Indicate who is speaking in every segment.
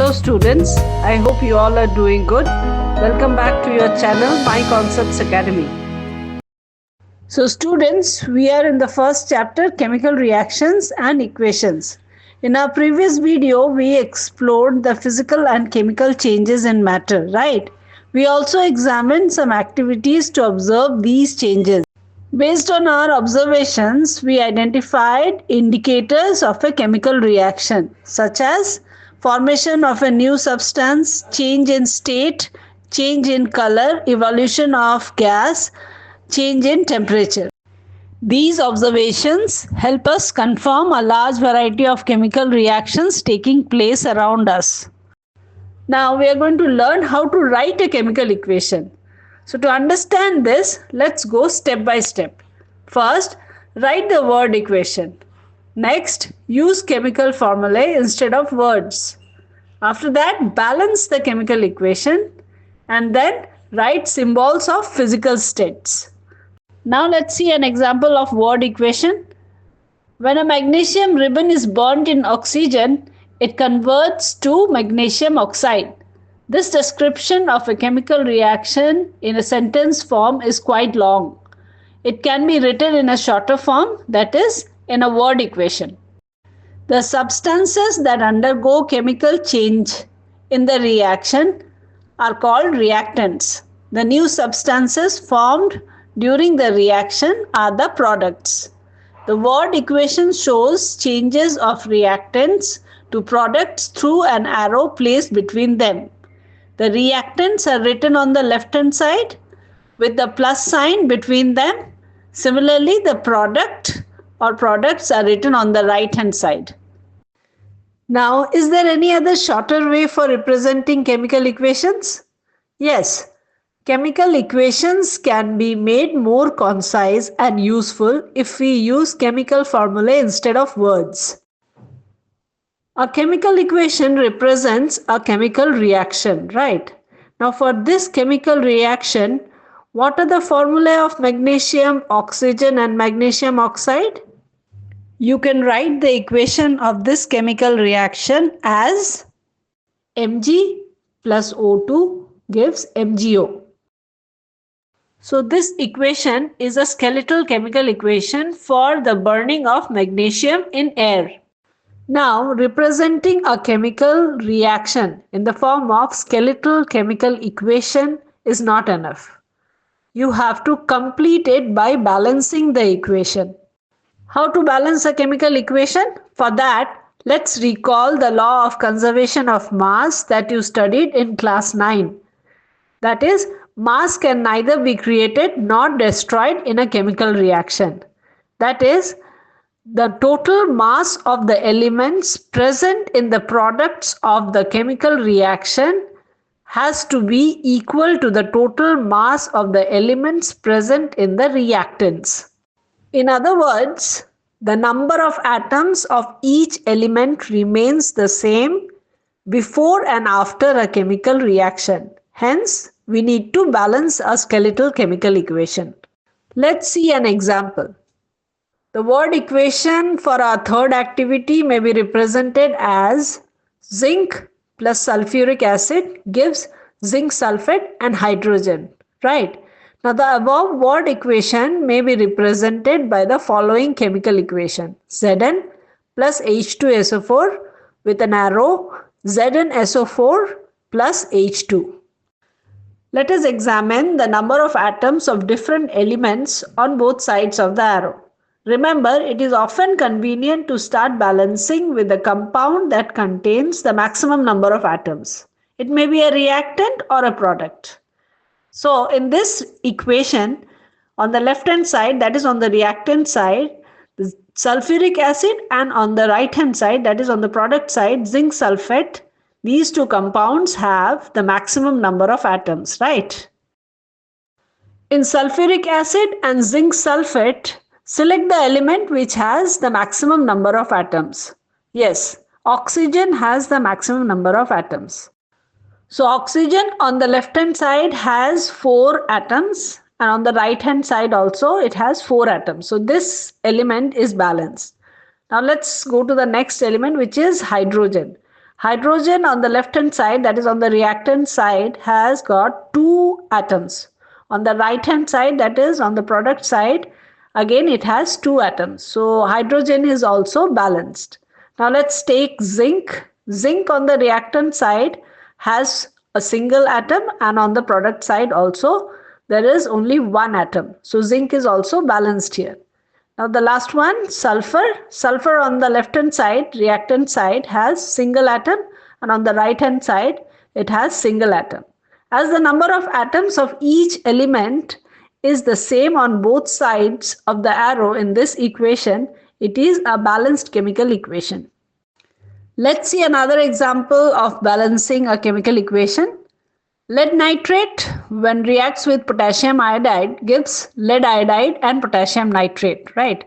Speaker 1: Hello students, I hope you all are doing good. Welcome back to your channel, My Concepts Academy. So students, we are in the first chapter, Chemical Reactions and Equations. In our previous video, we explored the physical and chemical changes in matter, right? We also examined some activities to observe these changes. Based on our observations, we identified indicators of a chemical reaction, such as formation of a new substance, change in state, change in color, evolution of gas, change in temperature. These observations help us confirm a large variety of chemical reactions taking place around us. Now we are going to learn how to write a chemical equation. So to understand this, let's go step by step. First, write the word equation. Next, use chemical formulae instead of words. After that, balance the chemical equation and then write symbols of physical states. Now let's see an example of word equation. When a magnesium ribbon is burnt in oxygen, it converts to magnesium oxide. This description of a chemical reaction in a sentence form is quite long. It can be written in a shorter form, that is, in a word equation. The substances that undergo chemical change in the reaction are called reactants. The new substances formed during the reaction are the products. The word equation shows changes of reactants to products through an arrow placed between them. The reactants are written on the left hand side with the plus sign between them. Similarly, the product or products are written on the right hand side. Now, is there any other shorter way for representing chemical equations? Yes, chemical equations can be made more concise and useful if we use chemical formulae instead of words. A chemical equation represents a chemical reaction, right? Now for this chemical reaction, what are the formulae of magnesium, oxygen and magnesium oxide? You can write the equation of this chemical reaction as Mg plus O2 gives MgO. So this equation is a skeletal chemical equation for the burning of magnesium in air. Now, representing a chemical reaction in the form of skeletal chemical equation is not enough. You have to complete it by balancing the equation. How to balance a chemical equation? For that, let's recall the law of conservation of mass that you studied in class 9. That is, mass can neither be created nor destroyed in a chemical reaction. That is, the total mass of the elements present in the products of the chemical reaction has to be equal to the total mass of the elements present in the reactants. In other words, the number of atoms of each element remains the same before and after a chemical reaction. Hence, we need to balance a skeletal chemical equation. Let's see an example. The word equation for our third activity may be represented as zinc plus sulfuric acid gives zinc sulfate and hydrogen, right? Now the above word equation may be represented by the following chemical equation. Zn plus H2SO4 with an arrow ZnSO4 plus H2. Let us examine the number of atoms of different elements on both sides of the arrow. Remember, it is often convenient to start balancing with the compound that contains the maximum number of atoms. It may be a reactant or a product. So, in this equation, on the left hand side, that is on the reactant side, the sulfuric acid, and on the right hand side, that is on the product side, zinc sulfate, these two compounds have the maximum number of atoms, right? In sulfuric acid and zinc sulfate, select the element which has the maximum number of atoms. Yes, oxygen has the maximum number of atoms. So oxygen on the left hand side has 4 atoms and on the right hand side also it has 4 atoms. So this element is balanced. Now let's go to the next element, which is hydrogen. Hydrogen on the left hand side, that is on the reactant side, has got 2 atoms. On the right hand side, that is on the product side, again it has 2 atoms. So hydrogen is also balanced. Now let's take zinc. Zinc on the reactant side has a single atom, and on the product side also there is only 1 atom. So zinc is also balanced here. Now the last one, sulfur. Sulfur on the left hand side, reactant side, has single atom, and on the right hand side it has single atom. As the number of atoms of each element is the same on both sides of the arrow in this equation, it is a balanced chemical equation. Let's see another example of balancing a chemical equation. Lead nitrate, when reacts with potassium iodide, gives lead iodide and potassium nitrate, right?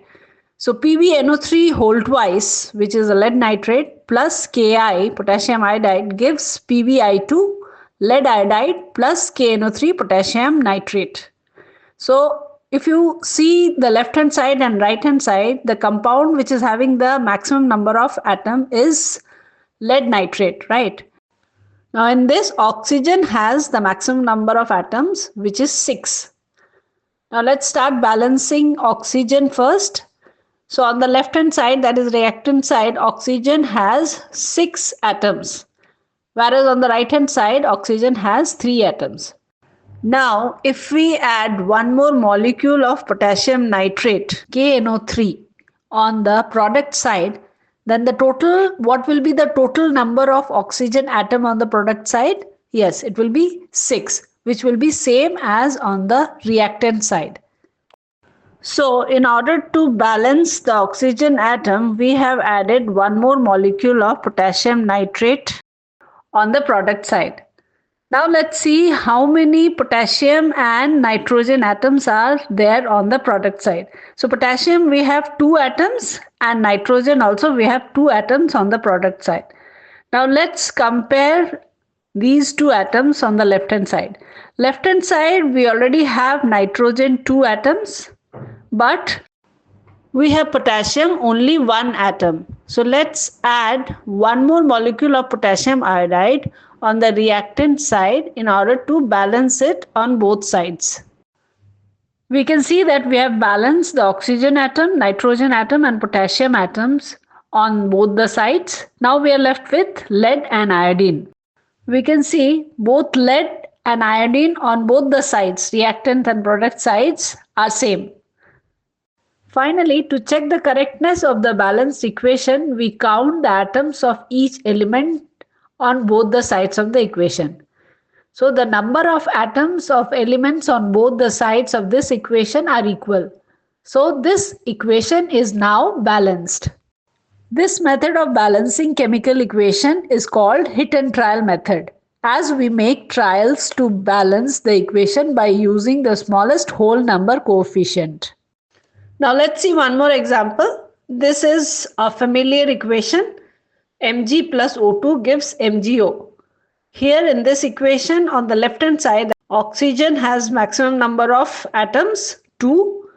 Speaker 1: So PbNO3 whole twice, which is a lead nitrate, plus Ki, potassium iodide, gives PbI2, lead iodide, plus KNO3, potassium nitrate. So if you see the left hand side and right hand side, the compound which is having the maximum number of atom is lead nitrate, right? Now in this, oxygen has the maximum number of atoms, which is 6. Now let's start balancing oxygen first. So on the left hand side, that is reactant side, oxygen has 6 atoms, whereas on the right hand side, oxygen has 3 atoms. Now if we add one more molecule of potassium nitrate, KNO3, on the product side, then the total, what will be the total number of oxygen atom on the product side? Yes, it will be 6, which will be same as on the reactant side. So in order to balance the oxygen atom, we have added one more molecule of potassium nitrate on the product side. Now let's see how many potassium and nitrogen atoms are there on the product side. So potassium, we have 2 atoms, and nitrogen also we have 2 atoms on the product side. Now let's compare these 2 atoms on the left hand side. Left hand side, we already have nitrogen 2 atoms, but we have potassium only 1 atom. So let's add one more molecule of potassium iodide on the reactant side in order to balance it on both sides. We can see that we have balanced the oxygen atom, nitrogen atom and potassium atoms on both the sides. Now we are left with lead and iodine. We can see both lead and iodine on both the sides, reactant and product sides, are same. Finally, to check the correctness of the balanced equation, we count the atoms of each element on both the sides of the equation. So the number of atoms of elements on both the sides of this equation are equal. So this equation is now balanced. This method of balancing chemical equation is called hit and trial method, as we make trials to balance the equation by using the smallest whole number coefficient. Now let's see one more example. This is a familiar equation. Mg plus O2 gives MgO. Here in this equation, on the left hand side, oxygen has maximum number of atoms, 2.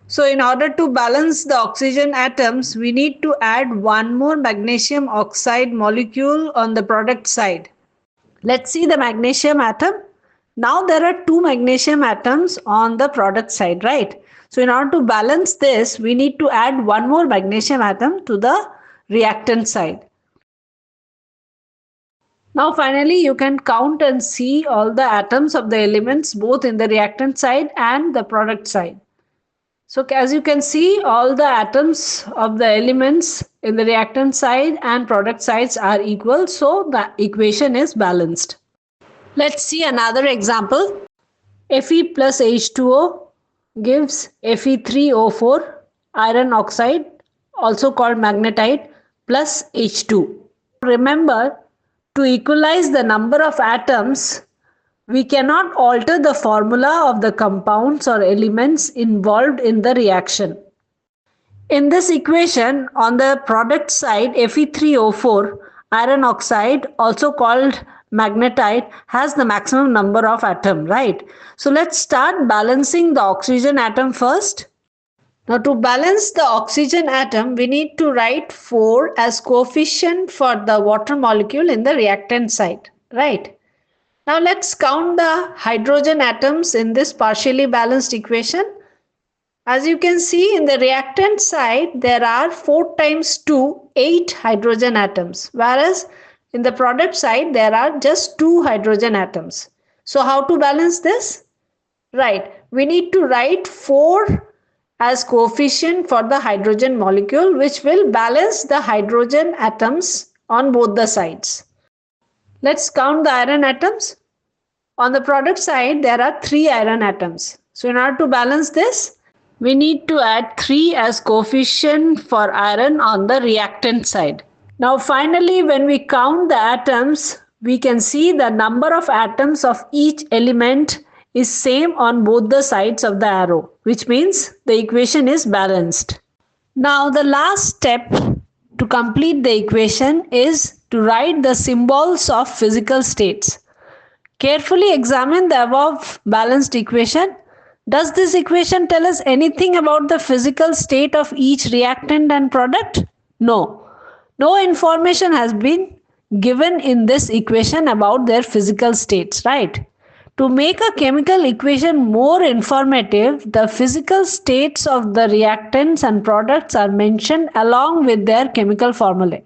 Speaker 1: So in order to balance the oxygen atoms, we need to add one more magnesium oxide molecule on the product side. Let's see the magnesium atom. Now there are 2 magnesium atoms on the product side, right? So in order to balance this, we need to add one more magnesium atom to the reactant side. Now finally, you can count and see all the atoms of the elements both in the reactant side and the product side. So as you can see, all the atoms of the elements in the reactant side and product sides are equal. So the equation is balanced. Let's see another example. Fe plus H2O gives Fe3O4 iron oxide, also called magnetite, plus H2. Remember, to equalize the number of atoms, we cannot alter the formula of the compounds or elements involved in the reaction. In this equation, on the product side, Fe3O4 iron oxide, also called magnetite, has the maximum number of atoms, right? So let's start balancing the oxygen atom first. Now to balance the oxygen atom, we need to write 4 as coefficient for the water molecule in the reactant side, right? Now let's count the hydrogen atoms in this partially balanced equation. As you can see in the reactant side, there are 4 times 2, 8 hydrogen atoms, whereas in the product side, there are just 2 hydrogen atoms. So how to balance this? Right, we need to write 4 as coefficient for the hydrogen molecule, which will balance the hydrogen atoms on both the sides. Let's count the iron atoms. On the product side, there are 3 iron atoms. So in order to balance this, we need to add 3 as coefficient for iron on the reactant side. Now finally, when we count the atoms, we can see the number of atoms of each element is same on both the sides of the arrow, which means the equation is balanced. Now the last step to complete the equation is to write the symbols of physical states. Carefully examine the above balanced equation. Does this equation tell us anything about the physical state of each reactant and product? No. No information has been given in this equation about their physical states, right? To make a chemical equation more informative, the physical states of the reactants and products are mentioned along with their chemical formulae.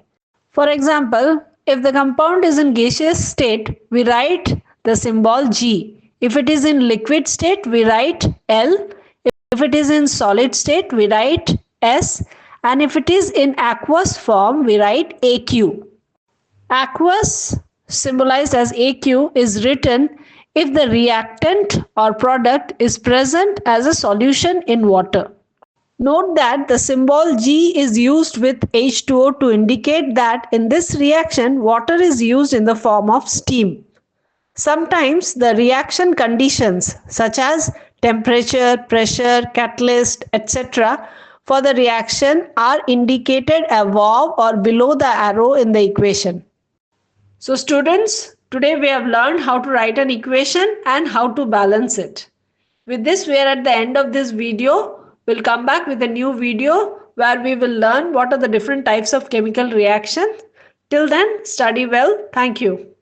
Speaker 1: For example, if the compound is in gaseous state, we write the symbol G. If it is in liquid state, we write L. If it is in solid state, we write S. And if it is in aqueous form, we write AQ. Aqueous, symbolized as AQ, is written if the reactant or product is present as a solution in water. Note that the symbol G is used with H2O to indicate that in this reaction, water is used in the form of steam. Sometimes the reaction conditions such as temperature, pressure, catalyst, etc. for the reaction are indicated above or below the arrow in the equation. So students, today we have learned how to write an equation and how to balance it. With this, we are at the end of this video. We'll come back with a new video where we will learn what are the different types of chemical reactions. Till then, study well. Thank you.